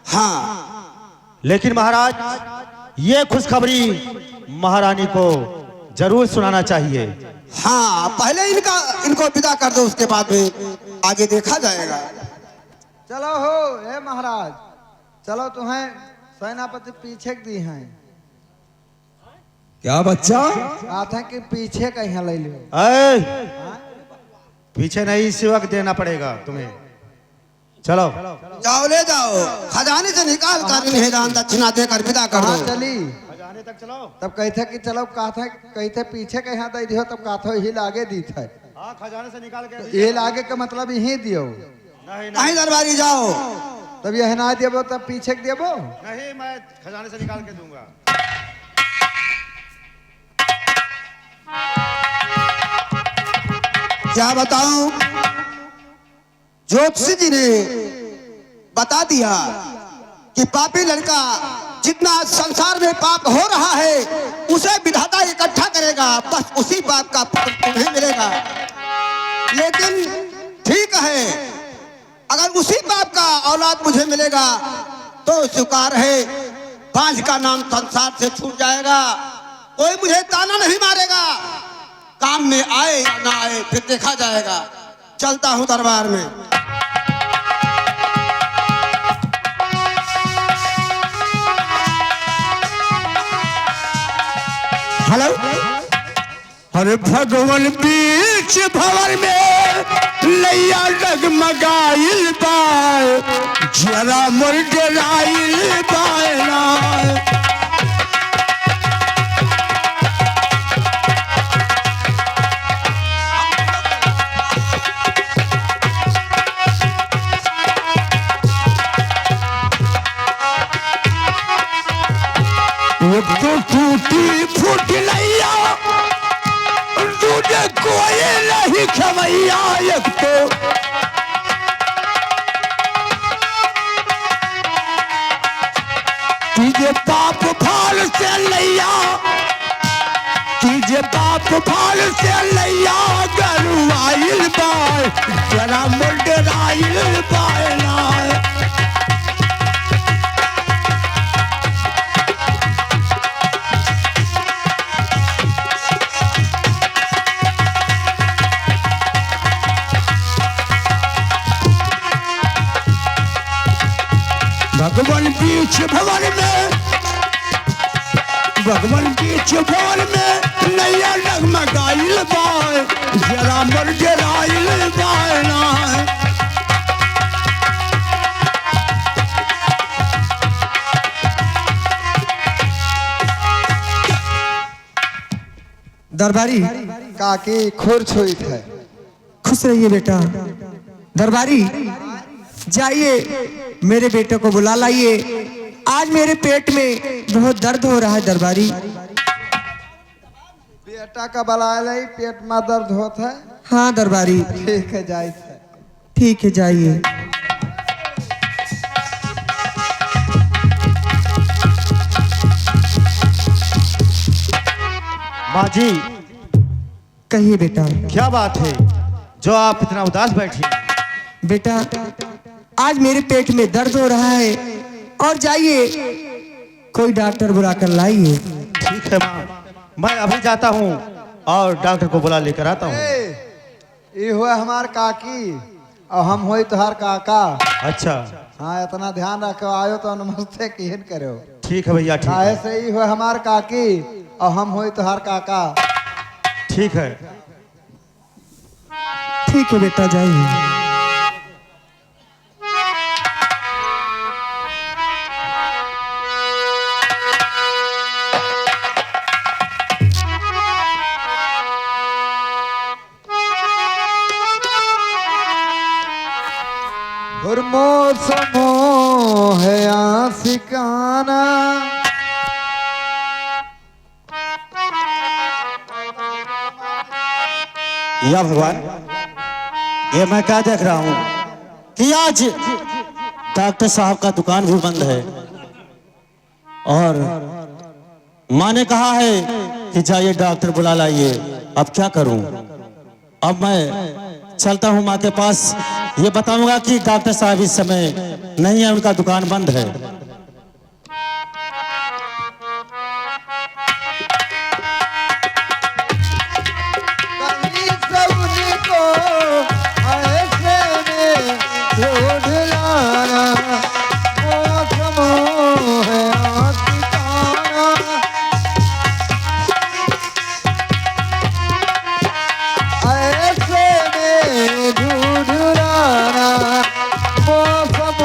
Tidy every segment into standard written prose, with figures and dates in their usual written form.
हाँ, लेकिन महाराज ये खुशखबरी महारानी को जरूर सुनाना चाहिए। हाँ, पहले इनको विदा कर दो, उसके बाद में आगे देखा जाएगा। चलो हो हे महाराज, चलो तुम्हें सेनापति पीछे दी हैं। क्या बच्चा? कहा था कि पीछे कहीं ले लो। पीछे नहीं, इसी वक्त देना पड़ेगा तुम्हें। चलो जाओ, ले जाओ, खजाने से निकाल कर इन्हें दान दक्षिणा देकर विदा कर कहाँ दो। चली? खजाने तक चलो। तब कहते कि चलो, कहा था कहते पीछे कहीं दे दियो, तब कहा था यही लागे दी था। हाँ, खजाने से निकाल के। ये लागे का मतलब यही दियो। नहीं दरबारी जाओ। तब यह ना देबो तब पीछे के देबो। नहीं, मैं खजाने से निकाल के दूंगा। क्या बताऊं, ज्योतिषी जी ने बता दिया कि पापी लड़का जितना संसार में पाप हो रहा है उसे विधाता इकट्ठा करेगा, बस उसी पाप का फल तुम्हें मिलेगा। लेकिन ठीक है, अगर उसी पाप का औलाद मुझे मिलेगा तो स्वीकार है, बांझ का नाम संसार से छूट जाएगा, कोई मुझे ताना नहीं मारेगा। काम में आए या ना आए फिर देखा जाएगा। चलता हूं दरबार में। हेलो। अरे भगवान बीच भवन में लैया डगमगाइल बाय, जरा मोर डराइल बाय ना। एक तो टूटी फूट लैया, दूजे कोई नहीं खवैया। एक तो तीजे बाप भाल से लैया, तीजे बाप भाल से लैया, गरुआइल बाय, जरा मुंडराइल बाय ना। भगवान बीच भवन में, भगवान बीच भवन में नैया डगमगाइल बाय, जरा मर डराइल बाय ना। दरबारी काकी खुर छुई थे। खुश रहिए बेटा। दरबारी जाइए मेरे बेटे को बुला लाइए, आज मेरे पेट में बहुत दर्द हो रहा है। दरबारी बेटा का बला लाई, पेट में दर्द होता है। हाँ दरबारी, ठीक है, जाए थे। ठीक है जाइए। माँ जी, कहिए बेटा। क्या बात है जो आप इतना उदास बैठी? बेटा आज मेरे पेट में दर्द हो रहा है, और जाइए कोई डॉक्टर बुलाकर लाइए। ठीक है माँ, मैं अभी जाता हूँ और डॉक्टर को बुला लेकर आता हूँ। ये हुआ हमार काकी और हम हुई तुहार काका। अच्छा, हाँ, इतना ध्यान रखो, आयो तो नमस्ते किहन करो। ठीक है भैया, ठीक काहे है। से ही हुआ हमार काकी और हम हुई तुहार काका। ठीक है। ठीक है बेटा जाइए। मोह है आशिकाना, या भगवान, ये मैं क्या देख रहा हूँ कि आज डॉक्टर साहब का दुकान भी बंद है और माँ ने कहा है कि जाइए डॉक्टर बुला लाइए। अब क्या करूं? अब मैं चलता हूँ माँ के पास, ये बताऊंगा कि डॉक्टर साहब इस समय नहीं है, उनका दुकान बंद है। कहीं से उनको ऐसे में ढूंढ लाना, मौसम है आशिकाना। ऐसे में ढूंढ लाना, मौसम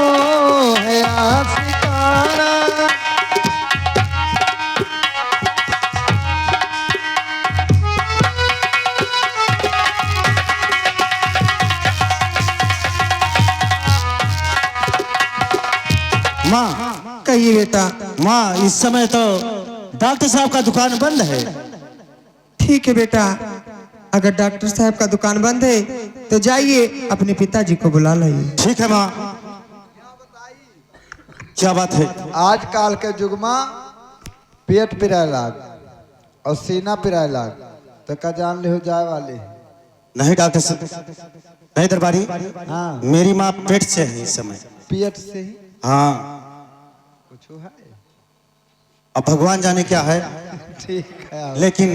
है आशिकाना। माँ, कहिए बेटा। माँ इस समय तो डॉक्टर साहब का दुकान बंद है। ठीक है बेटा, अगर डॉक्टर साहब का दुकान बंद है तो जाइए अपने पिताजी को बुला लाइए। ठीक है माँ। क्या बात है? आजकल के युग में पेट पिराए लाग और सीना पिराए लाग तो का जान ले हो जाए वाले। नहीं डॉक्टर साहब, नहीं दरबारी, हाँ, मेरी माँ पेट से है इस समय। पेट से ही हाँ, कुछ है। अब भगवान जाने क्या है, ठीक है। लेकिन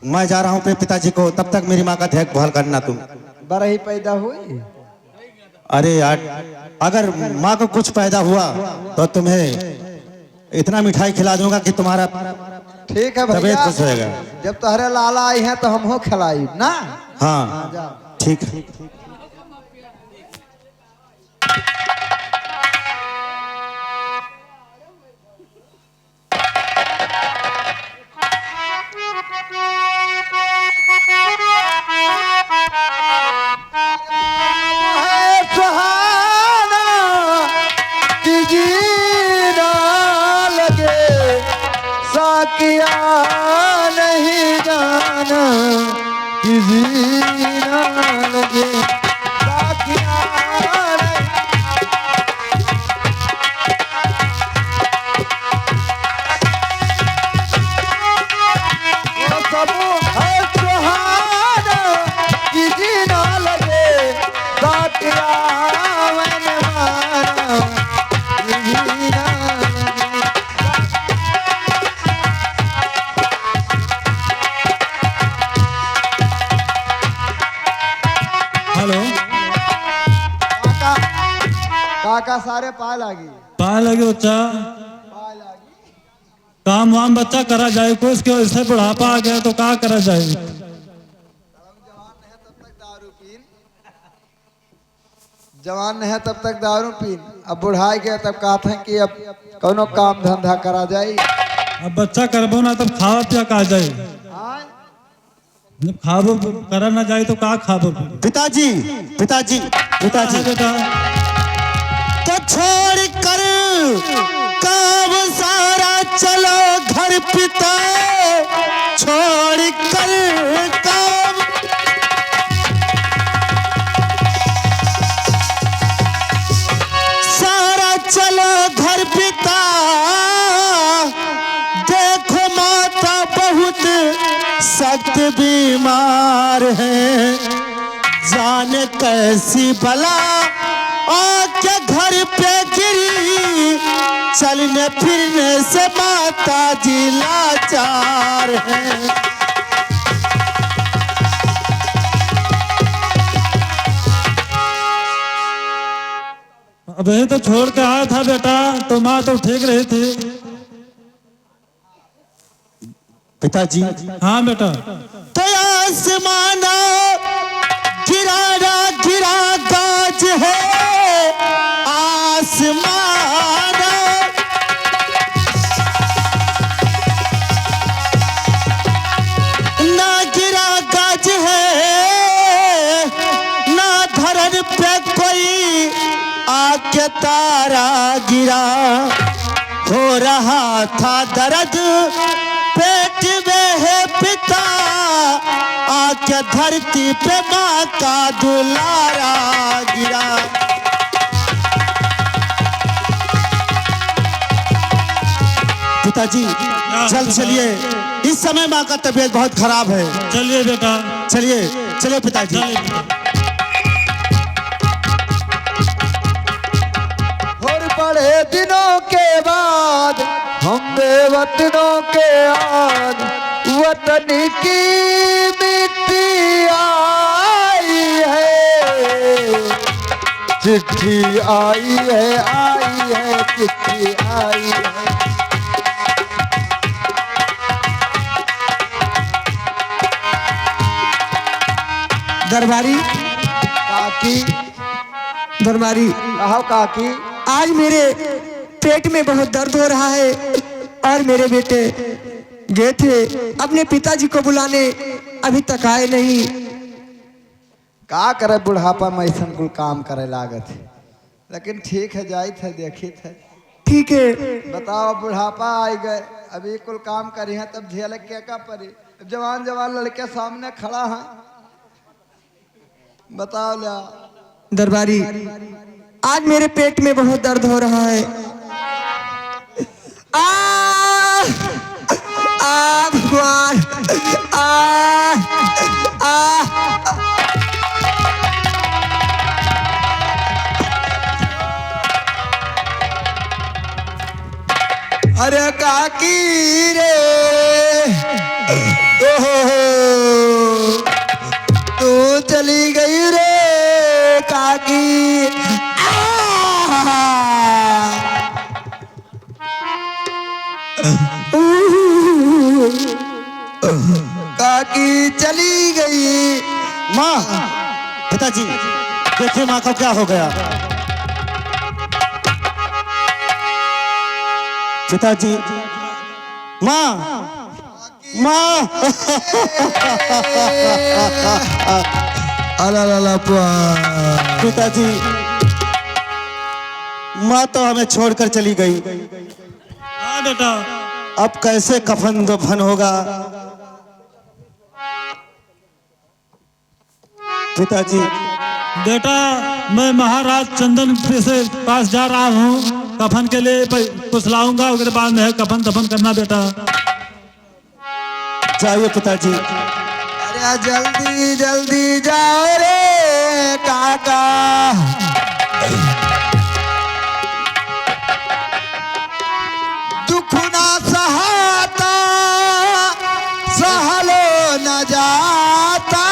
मैं जा रहा हूँ अपने पिताजी को, तब तक मेरी माँ का देखभाल करना तुम। बड़ा ही पैदा हुई। अरे यार, अगर माँ को कुछ पैदा हुआ तो तुम्हें इतना मिठाई खिला दूंगा कि तुम्हारा ठीक है तबीयत भैया, खुश होएगा। जब तोहरे लाला आई हैं तो हम हो खिलाई ना। हाँ जा। ठीक है। है सुहाना कि जीना लगे, साकिया नहीं जाना कि जीना लगे, साकिया नहीं। वो सब है सुहाना कि जीना लगे, साकिया मैंने माना कि जीना लगे। हेलो, काका काका सारे पाए लागी। पाए लगे बच्चा, पाए लागी। काम वाम बच्चा करा जाए, कोई इसके ऐसे बुढ़ापा आ गया तो क्या करा जाए। जवान नहीं है तब तक दारू पीन, अब बुढ़ाई गया तब कहते हैं कि अब कोनो काम धंधा करा जाए। अब बच्चा करबो ना तब खावा पिया का जाए, हाँ? जब खाबो करा ना जाए तो का खाबो। पिताजी पिताजी पिताजी, बेटा तो छोड़ कर काम सारा चलो घर पिता, छोड़ कर काम सारा चलो घर पिता, देखो माता बहुत सख्त बीमार है, जाने कैसी बला आके घर पे गिरी, चलने फिरने से माता जी लाचार है। अब यही तो छोड़ के आया था बेटा, तो माँ तो ठीक रही थी। पिताजी हाँ बेटा, तो आसमाना गिराना गिरा गाज है, आसमाना ना गिरा गाज है, ना धरन पे कोई आके तारा गिरा, हो रहा था दर्द पेट में है पिता, आके धरती पे माँ का दुलारा गिरा। पिताजी जल्द चलिए, इस समय माँ का तबीयत बहुत खराब है। चलिए बेटा, चलिए चलिए पिताजी। चलिए बेटा। बड़े दिनों के बाद हम बेवतनों के आज वतन की मिट्टी आई है, चिट्ठी आई है चिट्ठी आई है। दरबारी काकी दरबारी कहो काकी। आज मेरे पेट में बहुत दर्द हो रहा है और मेरे बेटे गए थे अपने पिताजी को बुलाने, अभी तक आए नहीं। का करे बुढ़ापा में ऐसा कुल काम करे लागत है, लेकिन ठीक है जाई थे देखी थे। ठीक है, बताओ बुढ़ापा आई गए अभी कुल काम करी है तब झेल क्या का परी। जवान जवान लड़के सामने खड़ा है, बताओ ला। दरबारी आज मेरे पेट में बहुत दर्द हो रहा है। भगवान अरे काकी रे ओहो तू चली गई रे काकी। काकी चली गई। माँ, पिताजी देखिए माँ को क्या हो गया। पिताजी, माँ माँ अला पिताजी, माँ तो हमें छोड़कर चली गई। हाँ बेटा, अब कैसे कफन दफन होगा। पिताजी, बेटा मैं महाराज चंदन से पास जा रहा हूँ, कफन के लिए कुछ लाऊंगा, उसके बाद में कफन दफन करना बेटा। जाइए पिताजी। अरे जल्दी जल्दी जाओ रे काका। दुख ना सहाता सहलो न जाता,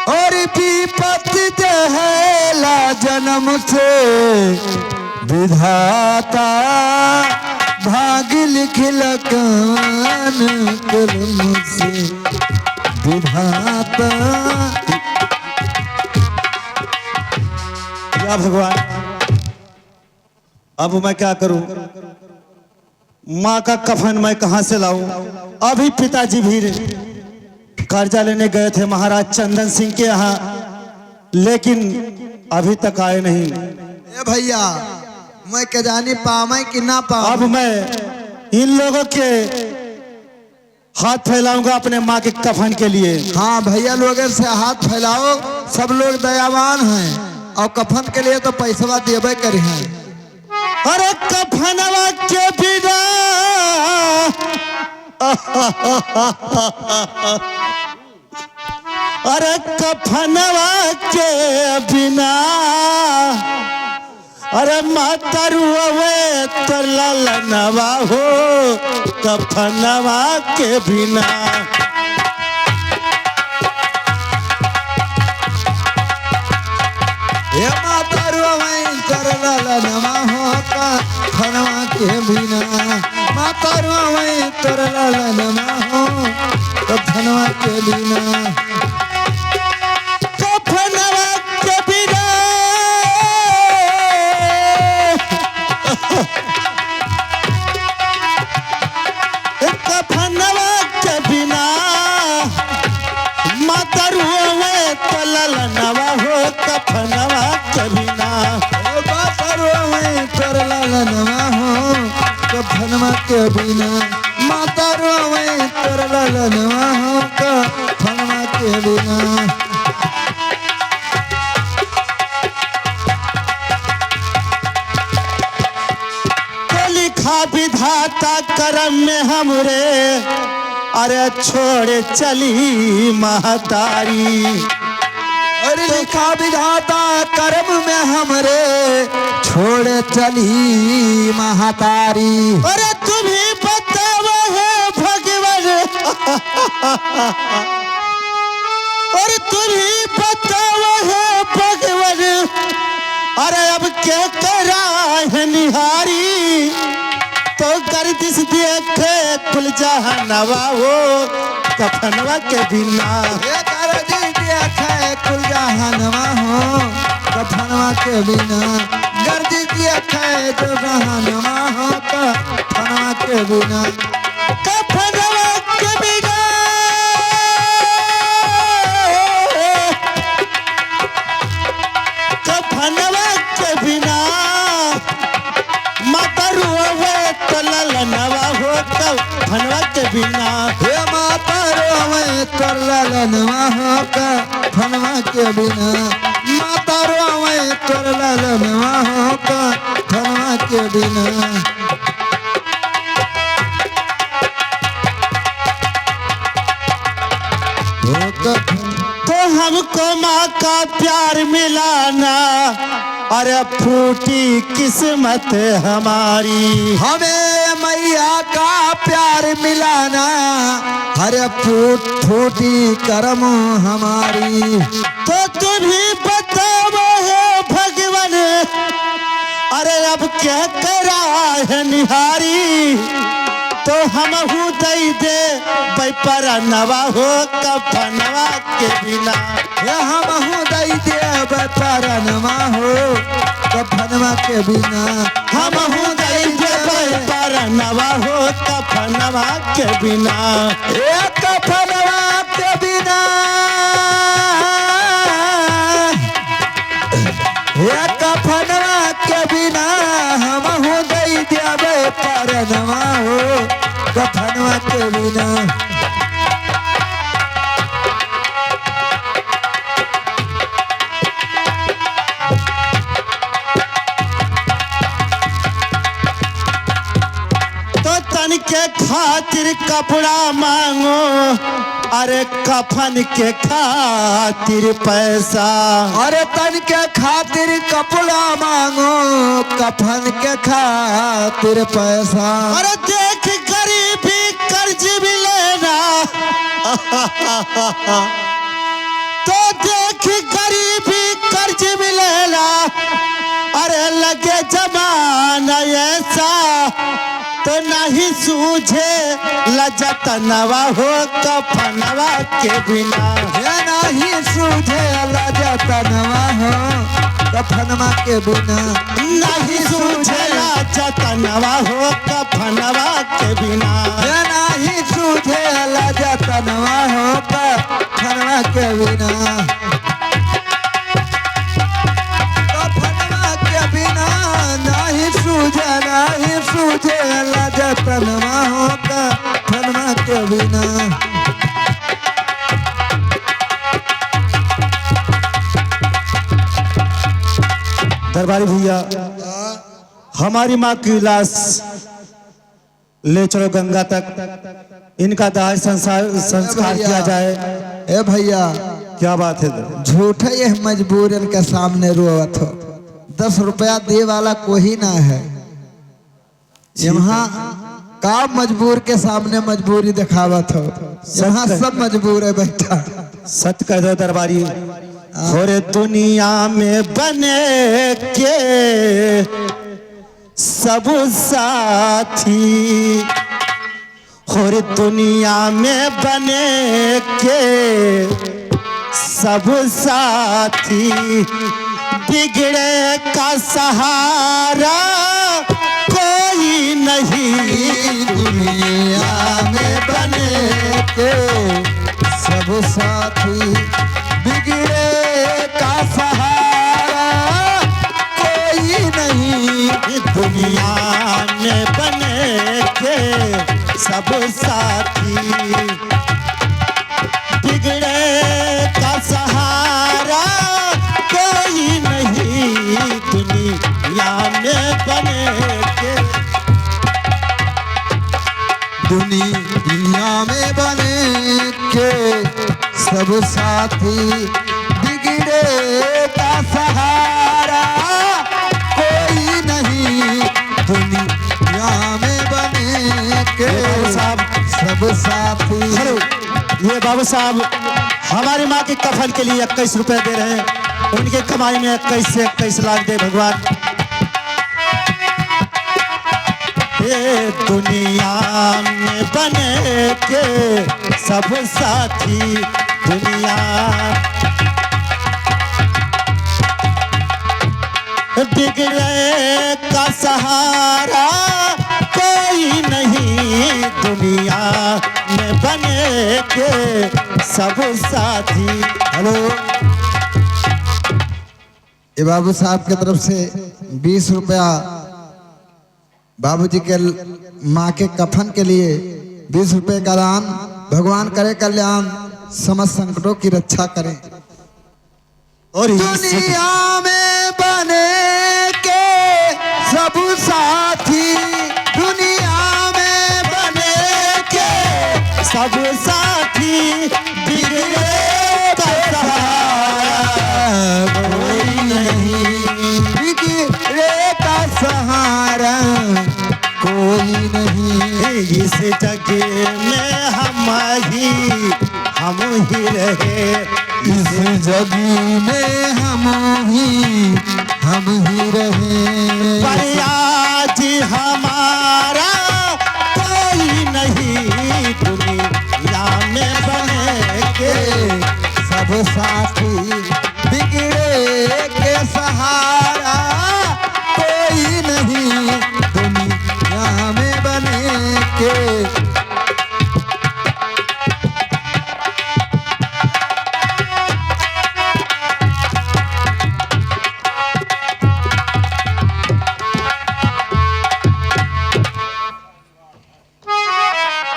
और विपत्ति देहला जन्म से विधाता, भाग लिख लकान कलम से विधाता। या भगवान, अब मैं क्या करूं। माँ का कफन मैं कहां से लाऊं। अभी पिताजी भी कर्जा लेने गए थे महाराज चंदन सिंह के यहाँ, लेकिन अभी तक आए नहीं। ए भैया, मैं के जानी पावे कि ना पावे। अब मैं इन लोगों के हाथ फैलाऊंगा अपने माँ के कफन के लिए। हाँ भैया, लोगों से हाथ फैलाओ, सब लोग दयावान हैं और कफन के लिए तो पैसा देवे करी हैं। अरे कफनवा के बिना अरे कफनवा के बिना, अरे मातरुवे तो ललनवा हो कफनवा के बिना। हे मातरुवे तो ललनवा हो कफनवा के बिना, मातरुवे तो ललनवा हो कफनवा के बिना। कफनवा के बिना कफनवा के बिना, मातरुवे तो ललनवा हो कफनवा के बिना। मातरुवे तो ललनवा हो कफनवा के बिना, मातरुवे तो ललनवा हो कफनवा के बिना। लिखा विधाता करम में हमरे, अरे छोड़ चली महतारी। अरे लिखा विधाता कर्म में हमरे छोड़ चली महातारी। अरे तुम्ही बताओ है भगवान, अरे तुम्ही बताओ है भगवान, अरे अब क्या करा है निहारी, तो गर्दिश देखे खुल जहनवा हो कफनवा के बिना। ये करजी देखे कुल जहानवा हो कफनवा के बिना, गर्जी देखे जो जहानवा हो कफनवा के बिना। कफनवा के बिना, कफनवा के बिना, माता रुआवे तो ललनवा हो कफनवा के बिना। हे माता रोवे तोर ललनवा हो कफनवा के बिना, माता रोवे तोर ललनवा हो कफनवा के बिना। तो हमको माँ का प्यार मिलाना, अरे फूटी किस्मत हमारी। हमें मैया का प्यार मिलाना, हरे फूट फूटी करम हमारी। तो तुम्ही बताओ है भगवान, अरे अब क्या करा है निहारी, तो हम दई दे पर नवा हो कफनवा के बिना। ये हम दई दे परनवा हो कफनवा के बिना, हम दई दे पर नवा हो कफनवा के बिना। ये कफनवा के बिना, ये कफनवा के बिना हम दई देवे परनवा हो कफनवा के बिना। तो तन के खातिर कपड़ा मांगो, अरे कफन के खातिर पैसा। अरे तन के खातिर कपड़ा मांगो कफन के खातिर पैसा। अरे देख गरीबी कर्ज भी लेना, तो देख गरीबी कर्ज भी लेना, अरे लगे जमाना ऐसा, तो नहीं सूझे लजत नवा हो कफनवा के बिना। ये नहीं सूझे लजतनवा हो कफनवा के बिना, नहीं सूझे लजत नवा हो कफनवा के बिना। ये नहीं सूझे लजतनवा हो कफनवा के बिना। कफनवा के बिना नहीं सूझे लजतनवा हो कफनवा के बिना। दरबारी भैया, हमारी माँ की लाश ले चलो गंगा तक, इनका दाह संस्कार किया जाए। ए भैया, क्या बात है? झूठे ये मजबूरन के सामने रोवत हो, 10 रुपया दे वाला कोई ना है यहाँ। का मजबूर के सामने मजबूरी दिखावत हो, यहाँ सब मजबूर है बेटा। सत्य कह दो दरबारी, और दुनिया में बने के सब साथी, और दुनिया में बने के सब साथी, बिगड़े का सहारा कोई नहीं। दुनिया में बने के सब साथी, बिगड़े का सहारा कोई नहीं। दुनिया में बने के सब साथी, बिगड़े का सहारा कोई नहीं। दुनिया में बने के, दुनिया में बने के सब साथी, बिगड़े का सहारा कोई नहीं दुनिया में बने के सब साथी। ये बाबू साहब हमारी माँ के कफन के लिए 21 रुपए दे रहे हैं। उनके कमाई में 21 से 21 लाख दे भगवान। ये दुनिया में बने के सब साथी दुनिया बिगड़े का सहारा कोई नहीं दुनिया में बने के सब साथी। हेलो, ये बाबू साहब की तरफ से 20 रुपया बाबूजी के माँ के कफन के लिए 20 रुपए का दान। भगवान करे कल्याण, समस्त संकटों की रक्षा करें। और दुनिया में बने के सब साथी दुनिया में बने के सब साथी बिगड़े का सहारा कोई नहीं बिगड़े का सहारा कोई नहीं। इस जग में हम ही रहे इस जग में हम ही